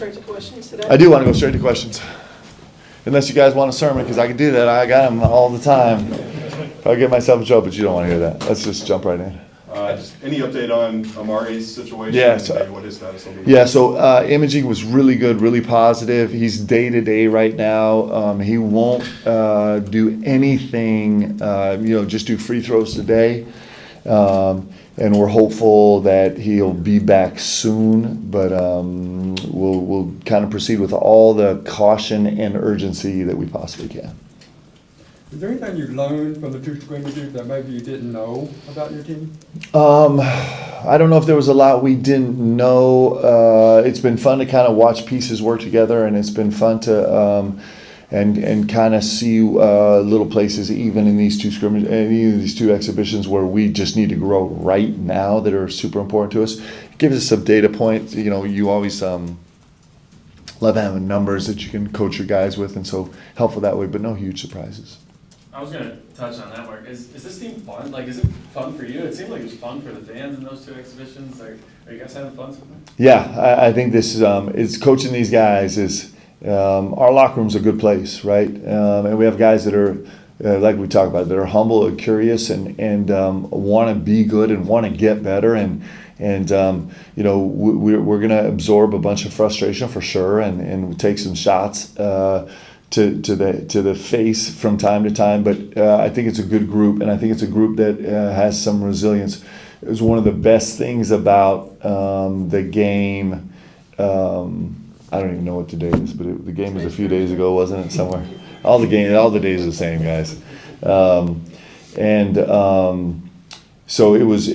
straight to questions today? I do want to go straight to questions. Unless you guys want a sermon, because I can do that. I got them all the time. I'll get myself in trouble, but you don't want to hear that. Let's just jump right in. Just any update on Amari's situation? Yeah, and maybe what his status will be? Yeah, so imaging was really good, really positive. He's day-to-day right now. He won't do anything, just do free throws today. And we're hopeful that he'll be back soon, but we'll kind of proceed with all the caution and urgency that we possibly can. Is there anything you learned from the two scrimmages that maybe you didn't know about your team? I don't know if there was a lot we didn't know. It's been fun to kind of watch pieces work together, and it's been fun to and kind of see little places even in these two scrimmages, these two exhibitions where we just need to grow right now that are super important to us. It gives us some data points. You always love having numbers that you can coach your guys with, and so helpful that way, but no huge surprises. I was going to touch on that, Mark. Is this team fun? Like, is it fun for you? It seemed like it was fun for the fans in those two exhibitions. Like, are you guys having fun so far? Yeah, I think this is coaching these guys is our locker room's a good place, right? And we have guys that are like we talked about, that are humble and curious and want to be good and want to get better and we're going to absorb a bunch of frustration for sure and take some shots to the face from time to time, but I think it's a good group, and I think it's a group that has some resilience. It was one of the best things about the game. I don't even know what today is, but the game was a few days ago, wasn't it? Somewhere. All the days are the same, guys. So it was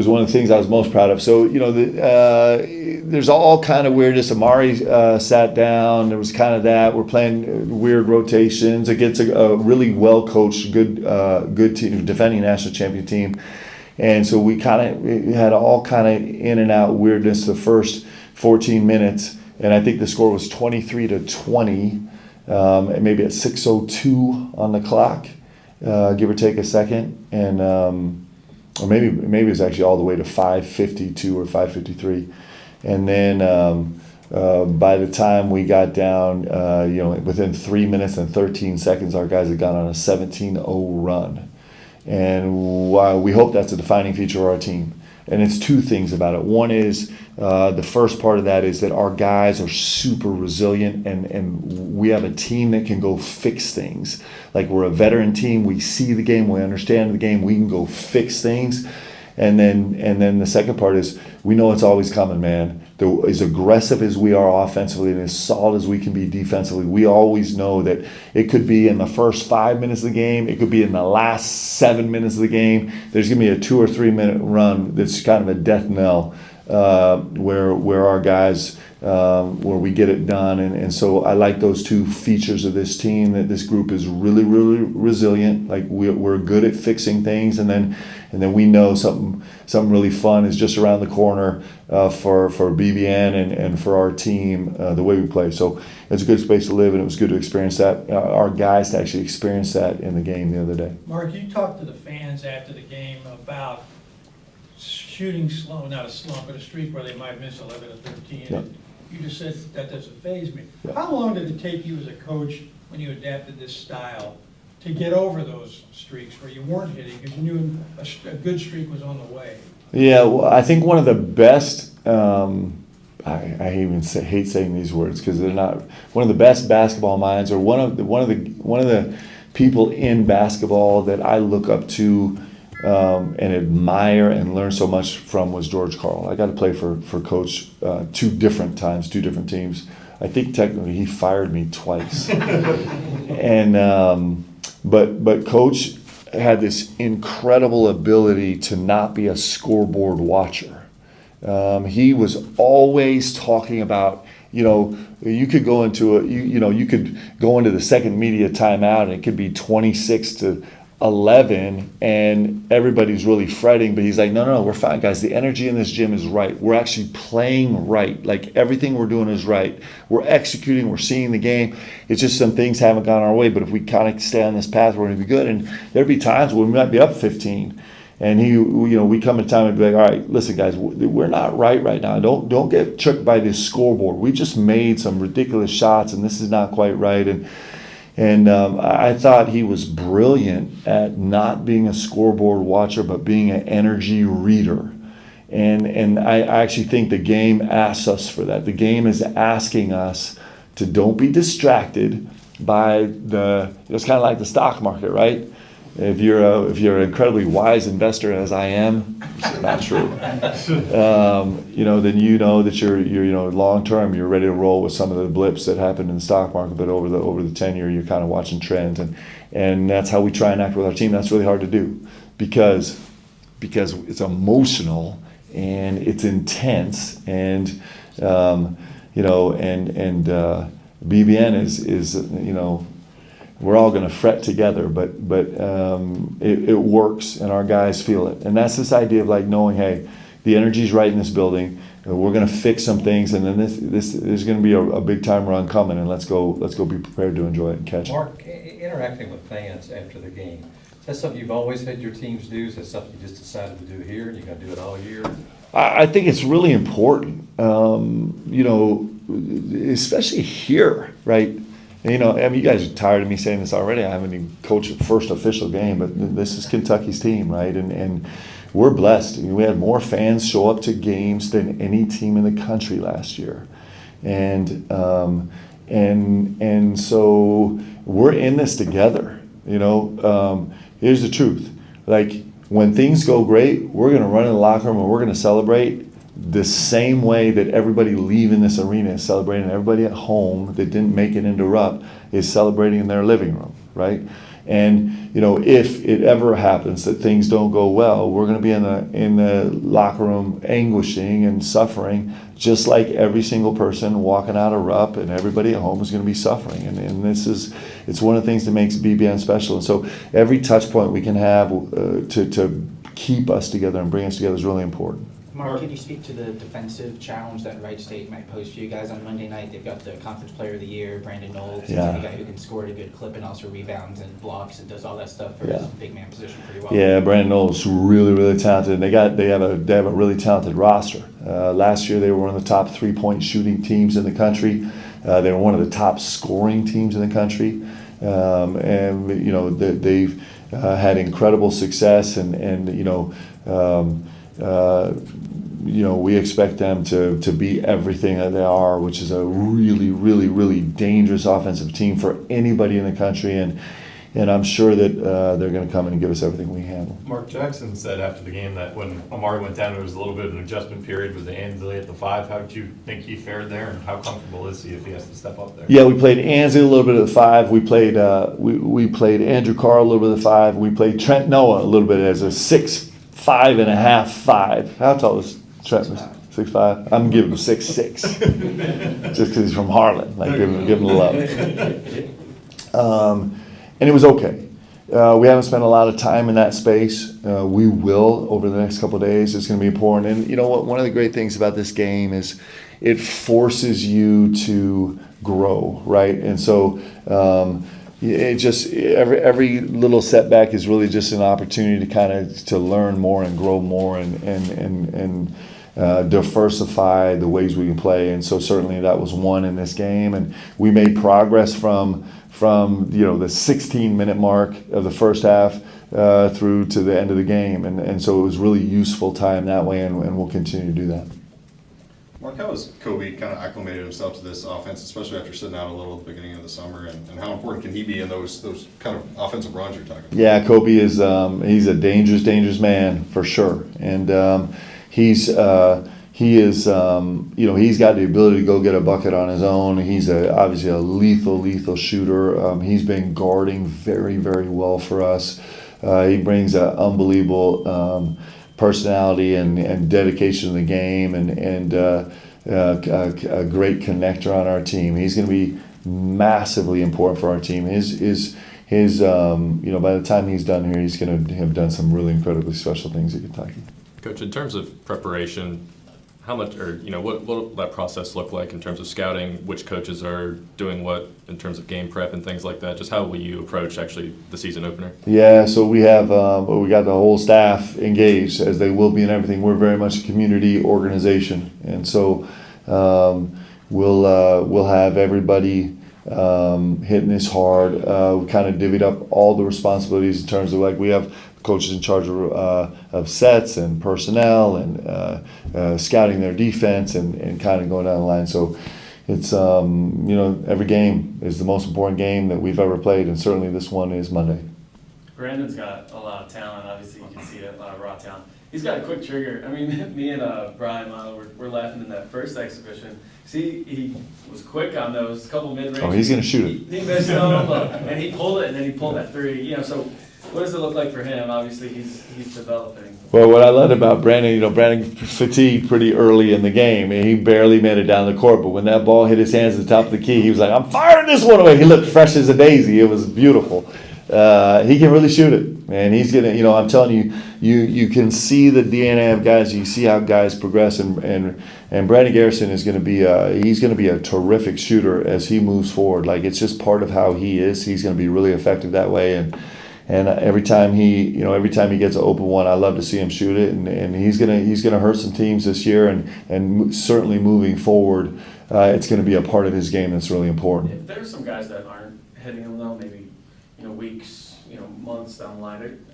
one of the things I was most proud of. So there's all kind of weirdness. Amari sat down. There was kind of that. We're playing weird rotations against a really well coached, good team, defending national champion team, and so we had all kind of in and out weirdness the first 14 minutes, and I think the score was 23-20, maybe at 6:02 on the clock, give or take a second, and. Or maybe it was actually all the way to 5:52 or 5:53, and then by the time we got down, within 3 minutes and 13 seconds, our guys had gone on a 17-0 run, and we hope that's a defining feature of our team. And it's two things about it. One is the first part of that is that our guys are super resilient, and we have a team that can go fix things. Like, we're a veteran team. We see the game. We understand the game. We can go fix things. And then the second part is we know it's always coming, man. As aggressive as we are offensively and as solid as we can be defensively, we always know that it could be in the first 5 minutes of the game. It could be in the last 7 minutes of the game. There's going to be a 2 or 3 minute run that's kind of a death knell where our guys, where we get it done. And so I like those two features of this team, that this group is really, really resilient. Like, we're good at fixing things, and then we know something really fun is just around the corner for BBN and for our team, the way we play. So it's a good space to live, and it was good to experience that. Our guys to actually experience that in the game the other day. Mark, you talked to the fans after the game about shooting slow, not a slump, but a streak where they might miss 11 or 13. Yeah. And you just said that doesn't faze me. Yeah. How long did it take you as a coach when you adapted this style to get over those streaks where you weren't hitting because you knew a good streak was on the way? Yeah, well, I think one of the best, I even hate saying these words because they're not, one of the best basketball minds, or one of the people in basketball that I look up to and admire and learn so much from was George Karl. I got to play for Coach two different times, two different teams. I think technically he fired me twice. And but Coach had this incredible ability to not be a scoreboard watcher. He was always talking about, you could go into you could go into the second media timeout and it could be 26-11 and everybody's really fretting, but he's like, no, we're fine, guys. The energy in this gym is right. We're actually playing right. Like, everything we're doing is right. We're executing. We're seeing the game. It's just some things haven't gone our way, but if we kind of stay on this path, we're going to be good. And there'd be times when we might be up 15 And we come in time and be like, all right, listen, guys, we're not right now. Don't get tricked by this scoreboard. We just made some ridiculous shots, and this is not quite right. And I thought he was brilliant at not being a scoreboard watcher, but being an energy reader. And I actually think the game asks us for that. The game is asking us to don't be distracted by it's kind of like the stock market, right? If you're an incredibly wise investor, as I am, which is not true, then you know that you're long term, you're ready to roll with some of the blips that happen in the stock market. But over the tenure, you're kind of watching trends, and that's how we try and act with our team. That's really hard to do because it's emotional and it's intense, and BBN is we're all going to fret together, but it works, and our guys feel it. And that's this idea of like knowing, hey, the energy's right in this building. We're going to fix some things, and then there's going to be a big time run coming, and let's go be prepared to enjoy it and catch it. Mark, interacting with fans after the game, is that something you've always had your teams do? Is that something you just decided to do here, and you're going to do it all year? I think it's really important, especially here, right? You guys are tired of me saying this already. I haven't even coached a first official game, but this is Kentucky's team, right? And we're blessed. We had more fans show up to games than any team in the country last year, and so we're in this together. Here's the truth: like when things go great, we're going to run in the locker room and we're going to celebrate the same way that everybody leaving this arena is celebrating. Everybody at home that didn't make it into Rupp is celebrating in their living room, right? And if it ever happens that things don't go well, we're going to be in the locker room anguishing and suffering, just like every single person walking out of Rupp, and everybody at home is going to be suffering. And it's one of the things that makes BBN special. And so every touch point we can have to keep us together and bring us together is really important. Mark, can you speak to the defensive challenge that Wright State might pose for you guys on Monday night? They've got the Conference Player of the Year, Brandon Knowles. He's a guy who can score at a good clip and also rebounds and blocks and does all that stuff for his big man position pretty well. Yeah, Brandon Knowles, really, really talented. And they have a really talented roster. Last year they were one of the top 3-point shooting teams in the country. They were one of the top scoring teams in the country. They've had incredible success, we expect them to be everything that they are, which is a really, really, really dangerous offensive team for anybody in the country. And I'm sure that they're going to come in and give us everything we handle. Mark Jackson said after the game that when Amari went down, there was a little bit of an adjustment period with the Ansley at the 5. How did you think he fared there, and how comfortable is he if he has to step up there? Yeah, we played Ansley a little bit at the 5. We played we played Andrew Carr a little bit at the 5. We played Trent Noah a little bit as a 6'5.5" 5. How tall is Trent? 6'5". I'm giving him 6'6", just because he's from Harlan. Like give him the love. And it was okay. We haven't spent a lot of time in that space. We will over the next couple of days. It's going to be important. And you know what? One of the great things about this game is it forces you to grow, right? And so it just every little setback is really just an opportunity to learn more and grow more and diversify the ways we can play. And so certainly that was one in this game, and we made progress from the 16-minute mark of the first half through to the end of the game, and so it was really useful time that way, and we'll continue to do that. Mark, how has Kobe kind of acclimated himself to this offense, especially after sitting out a little at the beginning of the summer, and how important can he be in those kind of offensive runs you're talking about? Yeah, Kobe is he's a dangerous man for sure, and he's got the ability to go get a bucket on his own. He's obviously a lethal shooter. He's been guarding very, very well for us. He brings an unbelievable personality and dedication to the game, and a great connector on our team. He's going to be massively important for our team. By the time he's done here, he's going to have done some really incredibly special things at Kentucky. Coach, in terms of preparation, how much, or what will that process look like in terms of scouting? Which coaches are doing what in terms of game prep and things like that? Just how will you approach actually the season opener? Yeah, so we have we got the whole staff engaged, as they will be in everything. We're very much a community organization, and so we'll have everybody hitting this hard. We kind of divvied up all the responsibilities in terms of, like, we have coaches in charge of sets and personnel and scouting their defense and kind of going down the line. So it's every game is the most important game that we've ever played, and certainly this one is Monday. Brandon's got a lot of talent. Obviously, you can see it, a lot of raw talent. He's got a quick trigger. I mean, me and Brian Milo were laughing in that first exhibition. See, he was quick on those couple mid-range. Oh, he's going to shoot it. He missed them, and he pulled it, and then he pulled that three. So what does it look like for him? Obviously, he's developing. Well, what I loved about Brandon, Brandon fatigued pretty early in the game, and he barely made it down the court. But when that ball hit his hands at the top of the key, he was like, "I'm firing this one away." He looked fresh as a daisy. It was beautiful. He can really shoot it, and he's gonna. I'm telling you, you can see the DNA of guys. You see how guys progress, and Brandon Garrison is going to be he's going to be a terrific shooter as he moves forward. Like, it's just part of how he is. He's going to be really effective that way, and every time he gets an open one, I love to see him shoot it, and he's gonna hurt some teams this year, and certainly moving forward, it's going to be a part of his game that's really important. If there's some guys that aren't hitting them though, maybe weeks, months down the line,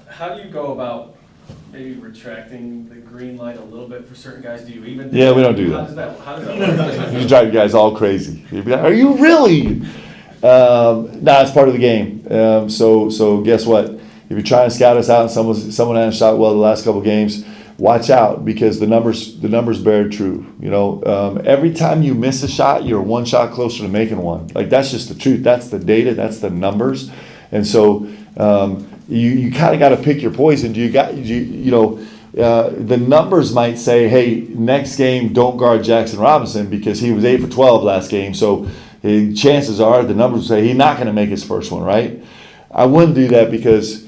how do you go about maybe retracting the green light a little bit for certain guys? Do you even? Yeah, we don't do that. How does that work? You drive you guys all crazy. You'd be like, "Are you really?" It's part of the game. So guess what? If you're trying to scout us out and someone hasn't shot well the last couple games, watch out, because the numbers bear true. Every time you miss a shot, you're one shot closer to making one. Like, that's just the truth. That's the data. That's the numbers. And so you kind of got to pick your poison. The numbers might say, "Hey, next game don't guard Jackson Robinson because he was 8 for 12 last game." So chances are the numbers say he's not going to make his first one, right? I wouldn't do that, because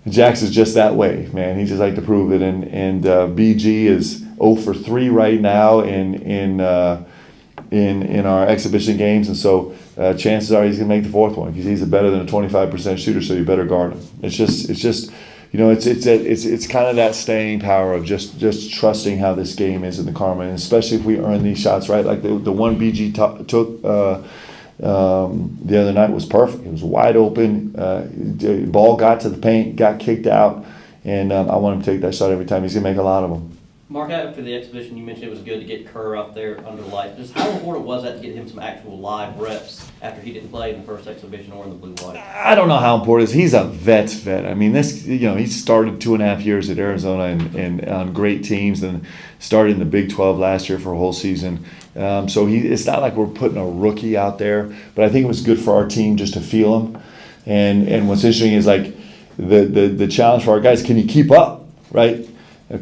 Jax is just that way, man. He just like to prove it. And BG is 0 for 3 right now in our exhibition games, and so chances are he's going to make the fourth one, because he's better than a 25% shooter. So you better guard him. It's just. It's kind of that staying power of just trusting how this game is in the karma, and especially if we earn these shots right. Like the one BG took the other night was perfect. It was wide open. The ball got to the paint, got kicked out, and I want him to take that shot every time. He's gonna make a lot of them. Mark, after the exhibition, you mentioned it was good to get Kerr up there under light. Just how important was that to get him some actual live reps after he didn't play in the first exhibition or in the blue-white? I don't know how important it is. He's a vet. I mean, he started 2.5 years at Arizona and on great teams, and started in the Big 12 last year for a whole season. So it's not like we're putting a rookie out there, but I think it was good for our team just to feel him. And what's interesting is, like, the challenge for our guys, can you keep up, right?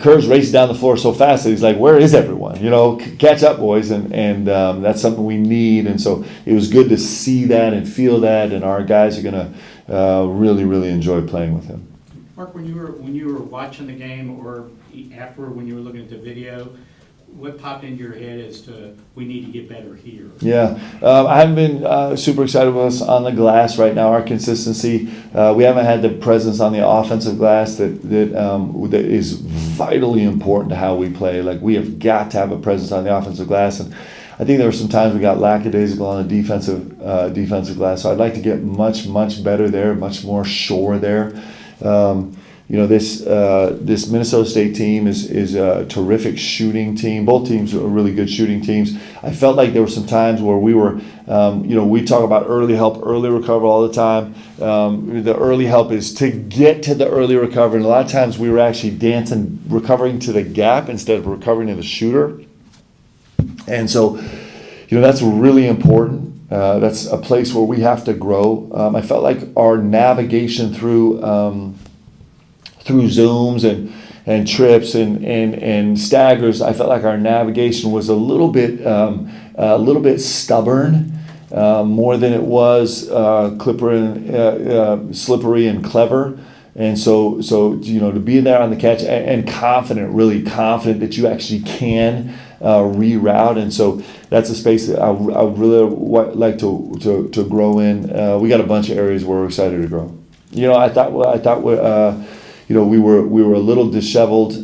Kerr's racing down the floor so fast that he's like, "Where is everyone? Catch up, boys." And that's something we need. And so it was good to see that and feel that, and our guys are going to really, really enjoy playing with him. Mark, when you were watching the game, or afterward when you were looking at the video, what popped into your head as to we need to get better here? Yeah, I haven't been super excited with us on the glass right now. Our consistency, we haven't had the presence on the offensive glass that is vitally important to how we play. Like, we have got to have a presence on the offensive glass, and I think there were some times we got lackadaisical on the defensive glass. So I'd like to get much better there, much more sure there. This Minnesota State team is a terrific shooting team. Both teams are really good shooting teams. I felt like there were some times where we were, we talk about early help, early recovery all the time. The early help is to get to the early recovery, and a lot of times we were actually recovering to the gap instead of recovering to the shooter. And so, that's really important. That's a place where we have to grow. I felt like our navigation through zooms and trips and staggers, I felt like our navigation was a little bit stubborn, more than it was slippery and clever. And so to be there on the catch and confident, really confident that you actually can reroute. And so that's a space that I would really like to grow in. We got a bunch of areas where we're excited to grow. I thought we were a little disheveled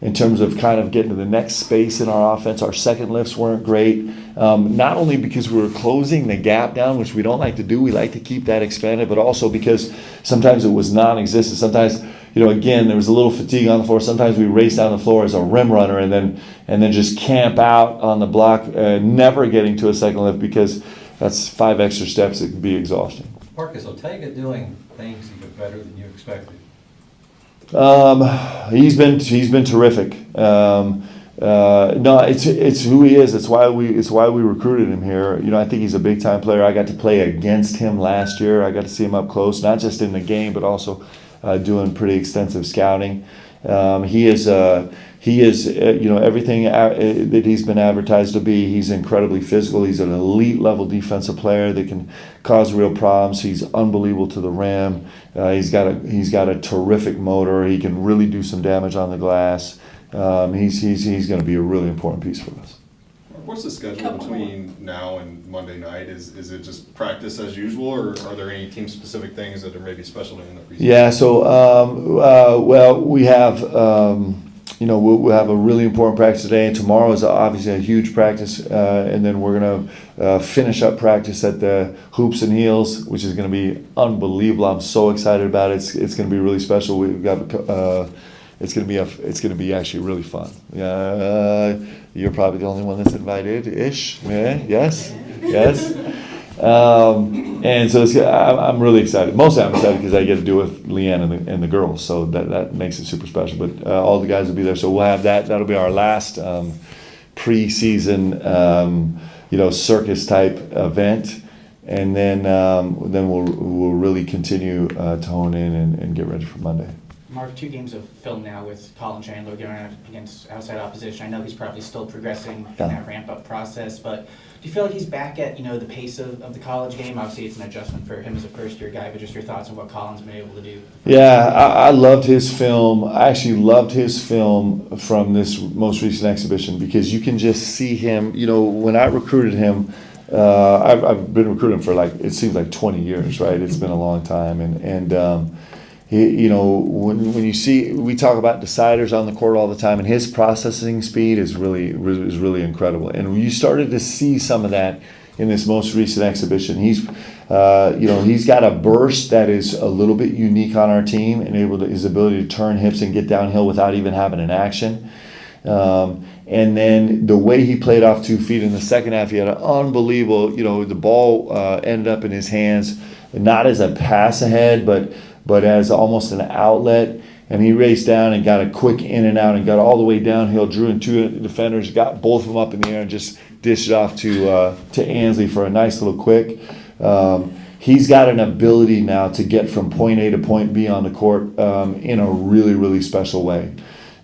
in terms of kind of getting to the next space in our offense. Our second lifts weren't great, not only because we were closing the gap down, which we don't like to do. We like to keep that expanded, but also because sometimes it was non-existent. Sometimes, again, there was a little fatigue on the floor. Sometimes we race down the floor as a rim runner and then just camp out on the block, never getting to a second lift because that's 5 extra steps. It can be exhausting. Mark, is Ortega doing things even better than you expected? He's been terrific. No, it's who he is. It's why we recruited him here. I think he's a big time player. I got to play against him last year. I got to see him up close, not just in the game, but also doing pretty extensive scouting. He is everything that he's been advertised to be. He's incredibly physical. He's an elite level defensive player that can cause real problems. He's unbelievable to the rim. He's got a terrific motor. He can really do some damage on the glass. He's going to be a really important piece for us. What's the schedule between now and Monday night? Is it just practice as usual, or are there any team-specific things that are maybe special in the preseason? Yeah, so we have we'll have a really important practice today, and tomorrow is obviously a huge practice, and then we're gonna finish up practice at the Hoops and Heels, which is gonna be unbelievable. I'm so excited about it. It's gonna be really special. We've got. It's gonna be actually really fun. You're probably the only one that's invited-ish. Yeah, yes. And so I'm really excited. Mostly I'm excited because I get to do it with Leanne and the girls, so that makes it super special. But all the guys will be there, so we'll have that. That'll be our last preseason, circus type event, and then we'll really continue to hone in and get ready for Monday. Mark, 2 games of film now with Colin Chandler going out against outside opposition. I know he's probably still progressing in that ramp-up process, but do you feel like he's back at the pace of the college game? Obviously, it's an adjustment for him as a first-year guy, but just your thoughts on what Colin's been able to do. Yeah, I loved his film. I actually loved his film from this most recent exhibition because you can just see him. When I recruited him, I've been recruiting for it seems like 20 years, right? It's been a long time, and when you see, we talk about deciders on the court all the time, and his processing speed is really incredible. And you started to see some of that in this most recent exhibition. He's got a burst that is a little bit unique on our team, and his ability to turn hips and get downhill without even having an action. And then the way he played off 2 feet in the second half, he had an unbelievable. The ball ended up in his hands, not as a pass ahead, but as almost an outlet, and he raced down and got a quick in and out and got all the way downhill, drew in 2 defenders, got both of them up in the air and just dished it off to Ansley for a nice little quick. He's got an ability now to get from point A to point B on the court in a really, really special way.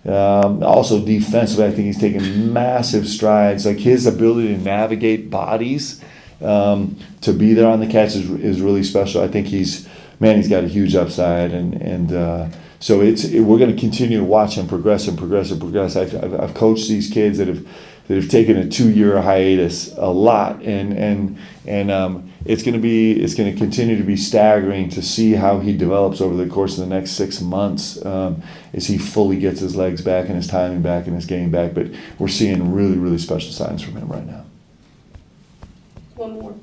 Also defensively, I think he's taken massive strides. Like his ability to navigate bodies to be there on the catch is really special. I think he's got a huge upside, and so we're going to continue to watch him progress. I've coached these kids that have taken a 2-year hiatus a lot, and it's going to continue to be staggering to see how he develops over the course of the next 6 months as he fully gets his legs back and his timing back and his game back. But we're seeing really, really special signs from him right now. One more.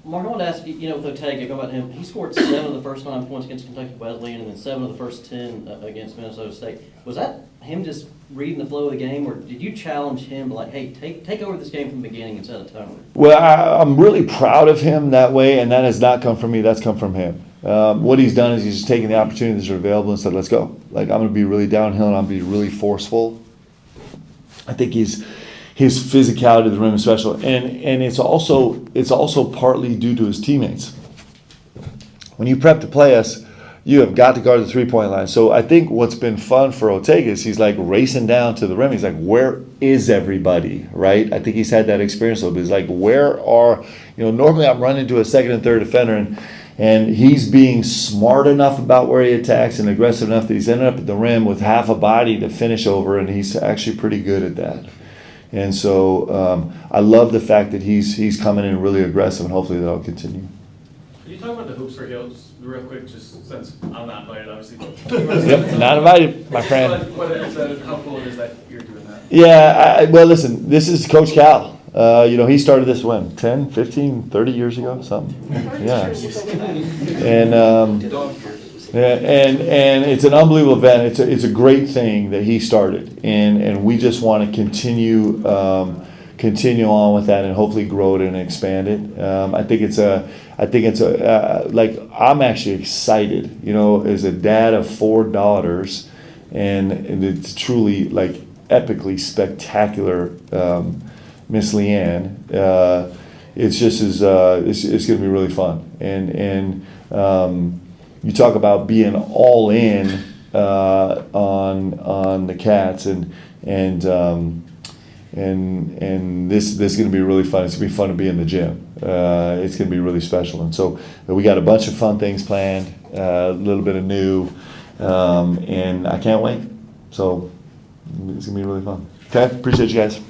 Mark, I want to ask you, with Ortega, go about him. He scored 7 of the first 9 points against Kentucky Wesleyan, and then 7 of the first 10 against Minnesota State. Was that him just reading the flow of the game, or did you challenge him to hey, take over this game from the beginning and set a tone? Well, I'm really proud of him that way, and that has not come from me. That's come from him. What he's done is he's just taken the opportunities that are available and said, "Let's go." I'm going to be really downhill and I'm going to be really forceful. I think his physicality to the rim is special, and it's also partly due to his teammates. When you prep to play us, you have got to guard the 3-point line. So I think what's been fun for Ortega is he's racing down to the rim. He's where is everybody, right? I think he's had that experience a little bit. He's where are, normally I'm running to a second and third defender, And he's being smart enough about where he attacks and aggressive enough that he's ended up at the rim with half a body to finish over, and he's actually pretty good at that. And so I love the fact that he's coming in really aggressive, and hopefully that'll continue. Can you talk about the Hoops for Heels real quick, just since I'm not invited, obviously? Yep, not invited, my friend. What is that, how cool it is that you're doing that? Yeah, well, listen, this is Coach Cal. He started this when, 10, 15, 30 years ago, something? Yeah. And it's an unbelievable event. It's a great thing that he started, and we just want to continue on with that and hopefully grow it and expand it. I'm actually excited, as a dad of 4 daughters, and it's truly like epically spectacular. Miss Leanne, it's just it's going to be really fun, and you talk about being all in on the Cats, and this is going to be really fun. It's going to be fun to be in the gym. It's going to be really special, and so we got a bunch of fun things planned, a little bit of new, and I can't wait. So it's going to be really fun. Okay, appreciate you guys.